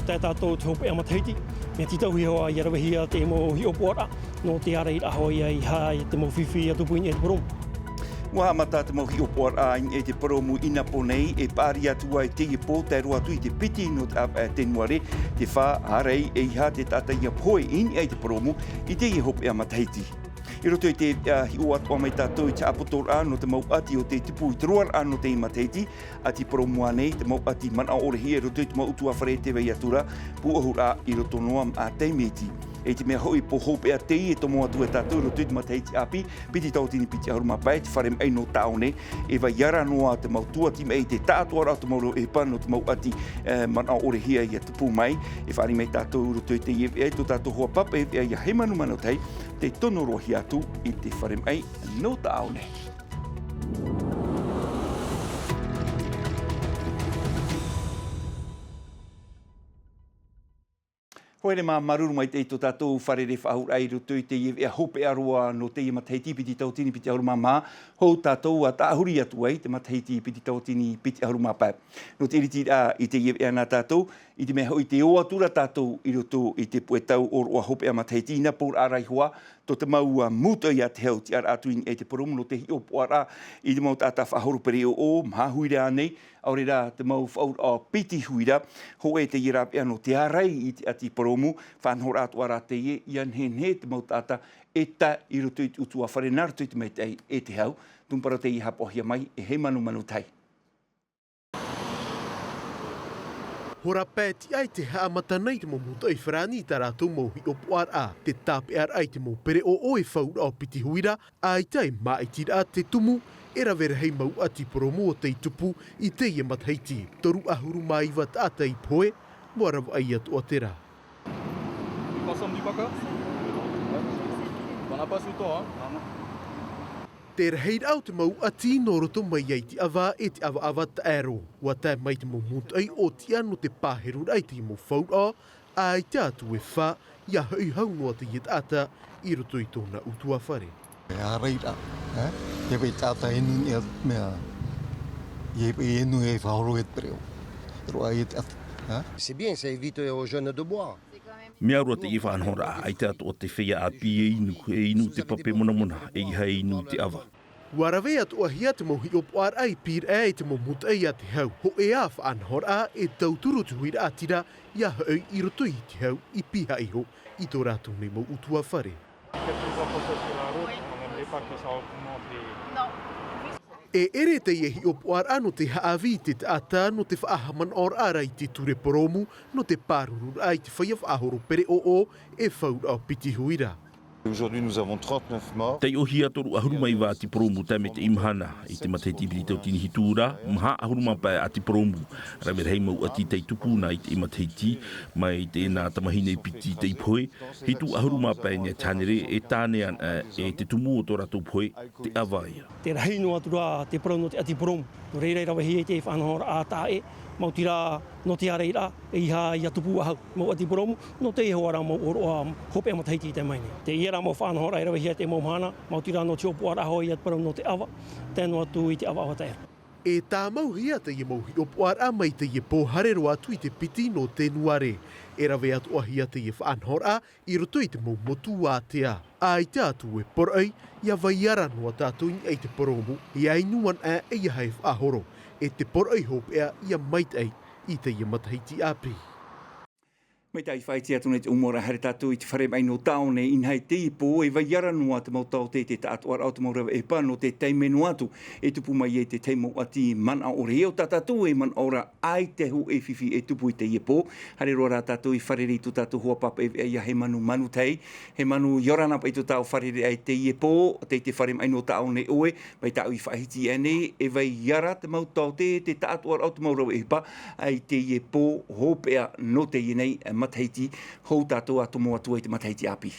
te tātou te hope amateiti. Me titau hi hoa i arawahia te mo hi opora, no te ara i ahoi ai hai te mo whiwhi a tupuini e te porom. Wa mata te mo hi opora e te poromu ina ponei e pari atu ai te i po te roa tui te piti no te nuare te wha harei e iha te tata ia poe in ai te poromu i te i hope amateiti. I roto i te hi o atua mai tātou i te apotora no te mauati o te tipu i te roar ano te imateiti a ti poromu anei te mauati mana orehi e roto i te mautua whare te wei atura pu ahura i roto noam a teimeti. E te mea hoi po hope a tei e tomo atu e tātou roto i te mateiti api piti tautini piti ahuruma pai te whare mai no taone e vai yara noa te mautua ti mei te tātua rau te mauro e pano te mauati mana orehia i a tupu mai e whare mai tātou roto i te e to tātou hoa papa e ia he manu manu tei te tono rohi atu i te whare mai no taone. Koere mā maruru mai te ito tātou wharere whahur ai roto i te e hope aroa no te mataiti piti tautini piti ahuruma mā. Hou tātou a tāhuri atu ai te mataiti piti tautini piti ahuruma pai. No te iriti i te e ana tātou, i te mea hoi te o atura tātou i roto i te puetau o roa hope a mataiti ina por arai hoa. To te mau muta i a te hau ti ar atuin e te poromu no te hi o poara i te mau tāta whahoru pere o mahuira anei. Aure rā te mau whaur o piti huira, ho e te irape ano te arai i te ati poromu, whanhora atu ara te i anhenhe te mau tāta e ta i roto i utua whare naruto i te mei tei e te hau, tumpara te i hapohia mai e he manu manu tai. Hora pēti ai te haa matanei te mo muta i whrani i tā rātou mo hi o puar a. Te tāpe ar ai te mo pere o oe whaura o piti huira, a i tai mā i tira te tumu, e rawera hei mau ati poromo o te tupu i te ia mathaiti. Toru ahuru mai wa tāta i poe, mua rawa ai atu o te rā. Te rahei au te mau ati no roto mai ai ti awa e te awa ta ero. Wa tai mai te mo mutai o ti anu te pāheru ai te mo whaura, a i te atu e wha, ia hau hau noa te iet ata i roto i tōna utua whare. A reira, te wei tāta enu ni a mea, i enu e whaoro e preo, roa e te ata. C'est bien, ça évite aux jeunes de boire. Mea rua te i whanhora, ai te ato o te whea api e inu te pape mona mona, e iha e inu te awa. Warawe atu ahia te mo hi opo ar ai pir e te mo muta i a te hau. Ho e a whaanhora e tauturu te huira atira, ia hau i roto i te hau i piha iho i tō rātou nei mo utua whare. E ere te iehi opo ar ano te haawi te ata no te whaahaman or ara i te ture poromu no te pāruru ai te whaia whaahoro pere o e whaura o piti huira. Aujourd'hui nous avons 39 morts. Tei ohi atoru ahuruma i wā ati poromu tame te imhana i te mateiti piti tautini hitura, mha ahuruma pai ati poromu. Rawer hei mau ati tei tupuna i te imateiti, mai te ena tamahine i piti tei poe. Hitu ahuruma pai nia tānere e tānean e te tumu o tō ratou poe te awaia. Te rahi no atura te poromu no te ati poromu. No reirei rawa hi e te whanahora a tae, mau tira no te areira e iha i atupu ahau. Mau ati poromu, no te ihoara mau oroa hope amataiti i te maini. Te iera mau whanahora e rawa hi e te mau mana, mau tira no te opu ara aho i atu poromu no te awa, tēnu atu i te awa awa taera. E tā mau hia te ia mau hi opu ara mai te ia pōharero atu i te piti no te nuare. E rawe atu ahia te ia whanhora i roto i te mau motu a tea. A i te atu e poroi, ia vaiara noa tātou i te poromu, i ainuan a e ia hei whahoro. E te poroi hope ea ia maitai i te ia matahiti api. Mai tai whaiti atu nei te umora hare tātou i te whare mai no taone in hei te ipo e vaiara noa te mau tau te tātu ar au te mau rawa e pā no te teimenu atu e tupu mai e te teimo ati mana o reo tātou e man ora ai te hu e whiwhi e tupu i te ipo hare roa rā tātou i wharere i tu tātou hua papa e ia he manu manu tei he manu yorana pa i tu tāu wharere ai te ipo te whare mai no taone oe mai tāu i whahiti ane e vaiara te mau tau te tātu ar au te mau rawa e pā ai te ipo hopea no te ienei mataiti, hou tātou atomo atu e te mataiti api.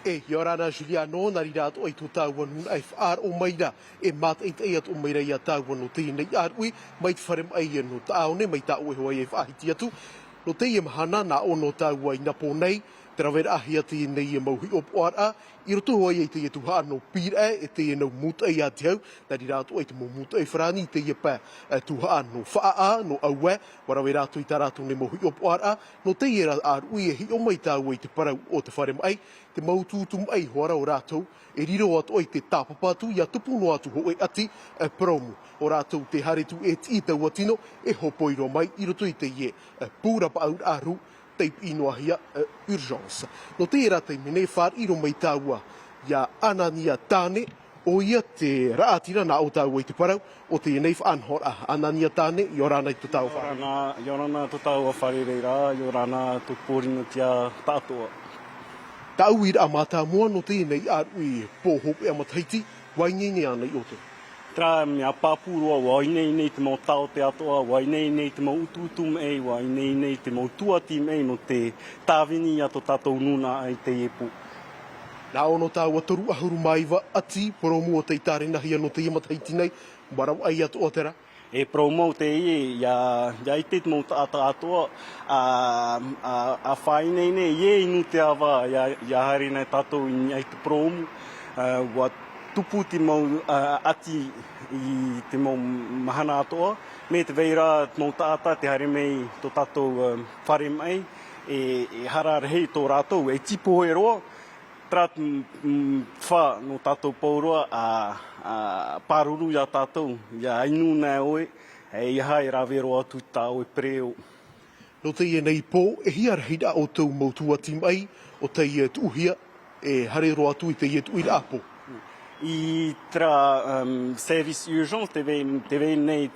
E hiorana Juliano nari rātu ai tō tāua nun ai whaar o maira e mata eit ei atu o maira i a tāua no te nei arui mai te wharem ai no tāone mai tāu e hoa e whaahiti atu no te ia mahana na o no tāua i napo nei Te rawera ahia te nei e mauhi o poara, I roto hoi e te e tuha no pira e te e nau muta i ati hau, nari rātu e te mo muta e whrani te e pā tuha no whaa no aue, warawe rātu I tā rātu ne mauhi o poara, no te e ar ui e hi o mai tāu e te parau o te whare mai, te mautūtum ai hoara o rātou, e riro atu i te tāpapatu, ia tupu no atu ho e ati promu. O rātou te haretu e ti tau atino, e hopoiro mai, I roto I te e pūra pa aur aru, teip inoahia urgence. No te era te mene whar iro mai tāua ia anania tāne o ia te raatira na o tāua I te parau o te nei whanhora anania tāne I orana I te tāua whare. I orana to tāua whare reira, I orana to pōrino tia tātoa. Tāu ira a mātā mua no te nei ar ui pōhope a mataiti, wainene ana I oto. Tra mea pāpūroa, wainei nei te mau tau te atoa, wainei nei te mau ututum ei, wainei nei te mau tuatim ei no te tāwini ato tātou nuna ai te epo. Nā ono tāua toru ahuru maiwa ati, poromu o te itārenahia no te iamataiti nei, marau ai ato o tera. E promo te ia i te mau tāta atoa, a whainei nei, ie inu te awa, ia hari nei tātou I te promo, tupu te mau ati I te mau mahana atoa. Me te veira te mau tāta, te haere mei tō tātou whare mai, e hararehei tō rātou, e tipo e roa, trat wha no tātou pauroa a pāruru ia tātou, ia inu nā oe, e iha e rawero atu tā oe preo. No te ie nei pō, e hiarheira o tau mautua timai, o te ie tuuhia, e harero atu I te ie tuira apo. I tra service urgence te vei nei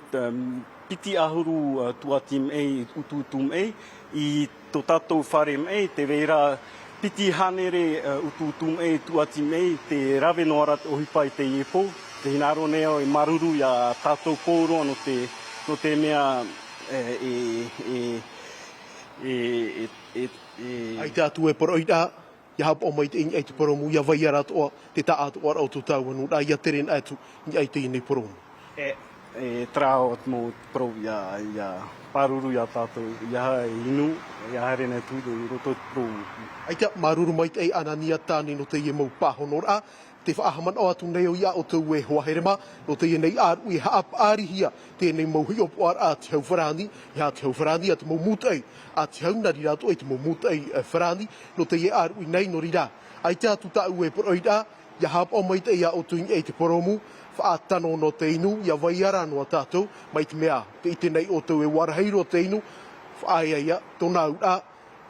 piti ahuru tuatim ei, ututum ei, I tō tātou wharem ei, te veira piti hanere ututum ei, tuatim ei, te rawe noara o hipai te iepo, te hinaro neo e maruru ia tātou pōroa no te mea Ai tātou e poroida, ia hapa o mai te ingi ai te poromu, ia vai ara toa te ta atu ara o tu tau anu, ia teren atu ingi ai te inei poromu. Trao at mo pro ia paruru ia tātou, ia inu, ia haere nei tūdo I roto pro. Ai te maruru mai te anania tāne no te ie mau pāhonora, te whaahaman o atu nei o ia o tau e hoaherema, no te ie nei aru I haap arihia, te nei mau hi opo ar a te hau wharani, ia te hau wharani a te mau mutai, a te hau nari rato e te mau mutai wharani, no te ie aru I nei no rira. Ai te atu tau e poroida, ia haap o mai te ia o tuingi e te poromu, whaatano no te inu, ia vai ara no a tātou, mai te mea, te ite nei o tau e waraheiro te inu, whaaya ia, tōna ura,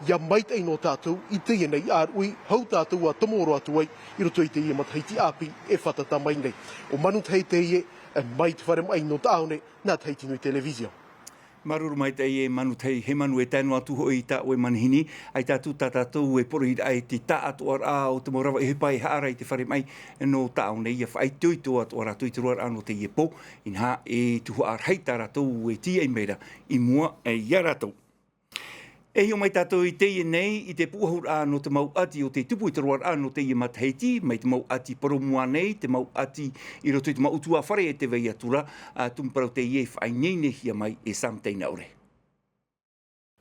ia mai te ino tātou, I te ie nei ārui, hau tātou a tomoro atu ai, I roto I te ie mataiti api e whatata mai nei. O manu tei te ie, mai te whare mai no tāone, nā teiti nui televizio. Maruru mai te ie manu tei, he manu e tēnu atu hoi tā oe manihini, ai tātou tātou e porohira ai te tā atu ar a o te morawa e hepai haara I te whare mai no tāone, ia whai tui tō atu ar atu I te roar ano te ie pō, inha e tuhu ar hei tā ratou e tia I meira, I mua e ia ratou. E hio mai tātou I te ie nei, I te puahur a no te mau ati o te tupu I te roar a no te ie mataheiti, mai te mau ati poromua nei, te mau ati I roto I te mau utua whare e te vei atura, tumparau te ie whai neinehia mai e samteina ore.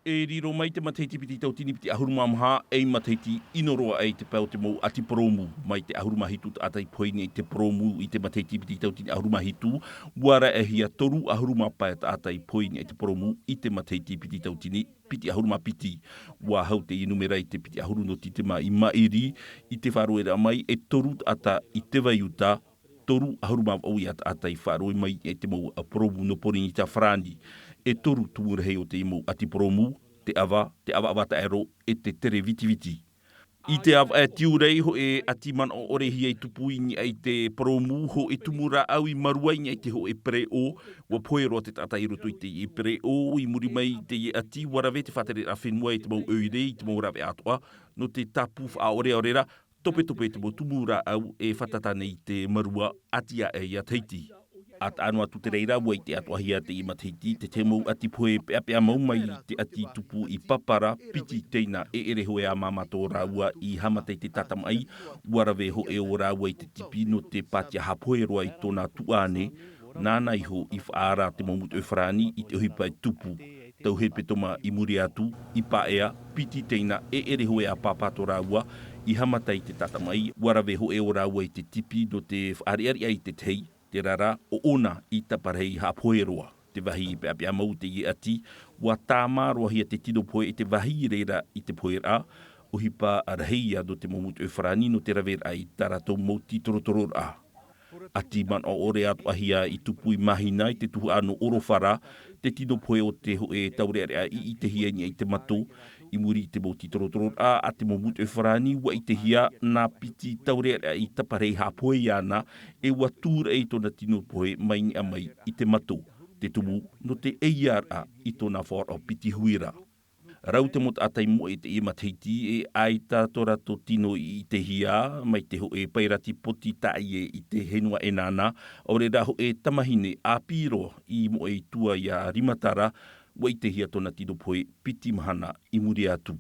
E riro mai te mataiti piti tau tini piti ahuruma maha, ei mataiti inoroa ei te pau te mau ati promu, mai te ahuruma hitu atai poini I te promu I te mataiti piti tau tini ahuruma hitu, wara e hia toru ahuruma pae atai poini I te promu I te mataiti piti tau tini piti ahuruma piti, wa hau te inumera I te piti ahuru no titema I mairi, I te wharoera mai e toru ata I te vaiuta, toru ahuruma au I atai wharoi mai e te mau promu no porini ta whrani. E toru tumurehei o te imu ati promu, te awa awata ero e te tere viti viti. I te awa e tiurei ho e ati man o orehi ai tupuini ai te promu ho e tumura au I maruaini ai te ho e pre o, wa poero te tata I roto I te I pre o, I muri mai te I ati warawe te whatere a whenua I te mau eirei, te mau rawe atoa, no te tapu a ore orera, tope te mau tumura au e whatatane I te marua atia e ia teiti. At anua tu te reira wai te atuahia te I mataiti, te te mau ati poe pea mau mai te ati tupu I papara, piti teina e ere hoe a mamato rāua I hamatei te tatamai, warawe ho e o rāua I te tipi no te patia hapoe roa I tōna tuane, nāna iho I whaara te mamutu e wharani I te ohipai tupu. Tau he petoma I muri atu, I paea, piti teina e ere hoe a papato rāua, I hamatai te tatamai, warawe ho e o rāua I te tipi no te whaariari ai te tei, te rara o ona I taparei hapoeroa. Te wahi I pe apia mau te I ati, wa tāma roa hia te tino poe I te wahi reira I te poera, o hipa araheia do te momutu e wharani no te rawera ai taratou mauti torotoror a. Ati man o ore atu ahia I tupu I mahina I te tuhu anu oro whara, te tino poe o te ho e taurearea I te hia ni I te mato, I muri te mauti torotoror a te momutu e wharani wa I te hia nā piti taurearea I taparei hapoe iana e wa tūra e tona tino poe mai ni amai I te mato, te tumu no te EIRA I tona whara o piti huira. Rau te mot atai mo te I mateiti e aita tora to tino I te hia, mai te ho e pairati poti tai I te henua e nana, o re raho e tamahine a piro I mo e tua ia rimatara, wa I te hia tona tino poe piti mahana I muri atu.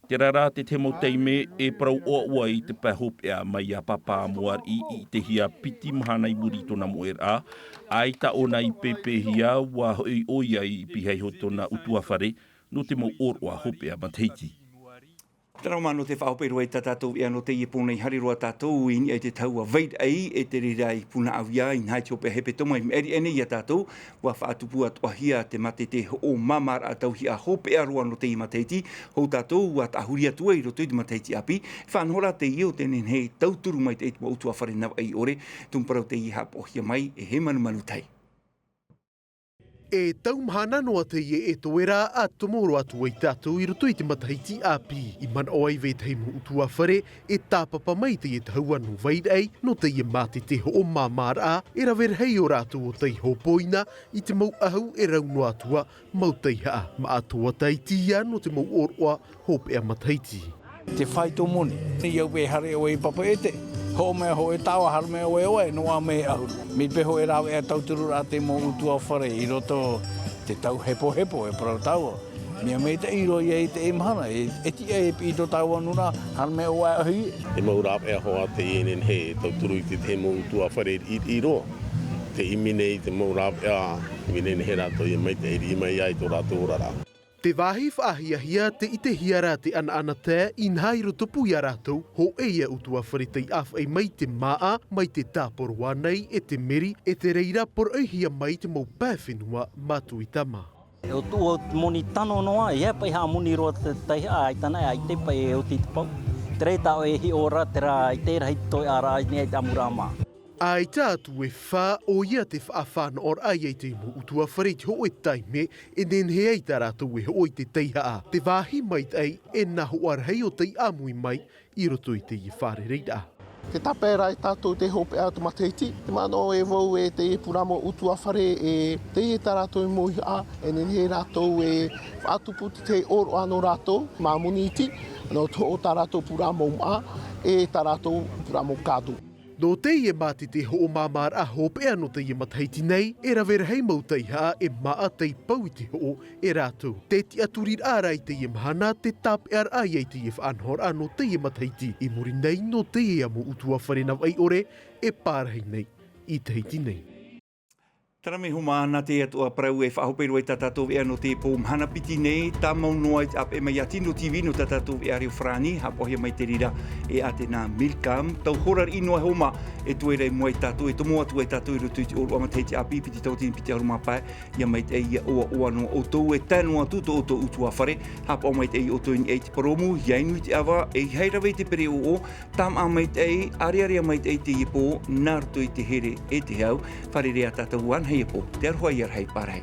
Te rara te temo teime e parau oa I te pahopea mai a papa moar I te hia piti mahana I muri tona moera, aita ona I pepe hia wa hoi oia I pihei ho tona utua whare, no te mau oroa hopea mateiti. Tara mano te whaopero e tātou ea no te I pōnei hariroa tātou I ni ai te taua veid ai e te rira I puna awia I nhai te ope hepe toma I meri ene I a tātou wa whaatupu atu ahia te mate te o mamar a tau hi a hopea roa no te I mateiti hou tātou wa tahuri atua I roto I te mateiti api whanhora te I o tenen hei tauturu mai te etua utua whare nau ai ore tumparau te I hapohia mai e he manu manu tai. E taumhana noa te e toera a tomoro atu ai tātou I roto I te mataiti api. I man o ai vei teimu utua whare e tāpapa mai te taua no veid ai no te mate te ho o mamara e rawer hei o rātou o tei ho poina I te mau ahu e rauno atua mau teiha ma atua taitia no te mau oroa hopea mataiti. Te whai tō moni, iau pe hare o e papa e te. Ho mea ho e tawa har mea oe oe, noa me ahu. Mi pe ho e rawe e tauturu rā te mō utua whare, I roto te tau hepo hepo e parau taua. Mea me te iro I te e mahana, e ti e pi to taua nuna, har mea oe ahi. E mau rawe a hoa te enen he tauturu I te mō utua whare I roa. Te imine I te mau rawe a minen he rato I mai te iri mai ai tō rato rara. Te wahi whaahia te I te hiara te ana te I nhai rotopu I a rātou ho eia utua whare tei awhai mai te maa mai te tāporoa nei e te meri e te reira por eihia mai te mau pēwhenua matu I tama. E o tū o moni tano noa, e pai ha moni roa te teiha ai tana ai te pai e o te pau. Te reita o e hi ora te rā I te rahi toi a rā I nei te amurama. Ai tātu e whā o ia te whaafana or ai ei te mo utua whare te ho e taime e nen he ei tā rātou e ho I te teiha a. Te wāhi mai ei e nā ho arhei o tei amui mai I roto I te I whare reida. Te tapera e tātou te hope atu mateiti. Te mano e vau e te puramo utua whare e te e tā rātou I mohi a. E nen he rātou e whaatuputi te oro ano rātou, mā muniti. No to o tā rātou puramo a e tā rātou puramo kādu. No te I mate te ho o mamar a hopea no te I mataiti nei, e rawera hei mau teiha e maa tei pau I te ho e rātou. Te ti aturir ārai te I mahana te tap e ar ai ei te I whanhor a no te I mataiti I muri nei no te I amu utua whare nau ai ore e pārhei nei I te heiti nei. Tara me huma ana te atua parau e whahopero e tātou ea no te pō mhana piti nei, tā mau noa ap e mai atino TV no tātou ea reo whrani, hapohia mai te rira e ate nā Milcam. Tau horar inoa homa e tuere mua i tātou, e tomo atu e tātou I roto I te oro amateiti api, piti tautini piti aruma pae, ia mai te ia oa no o tau e tēnua tu to o tau utua whare, hapo mai te o tau ni e te paromu, iainu te awa, e heirawe te pere o, tam a mai te e, ariarea mai te te ipo, nā roto I te here e te hau, whare rea tātou an hei ipo, te aroha I ar hei pārhei.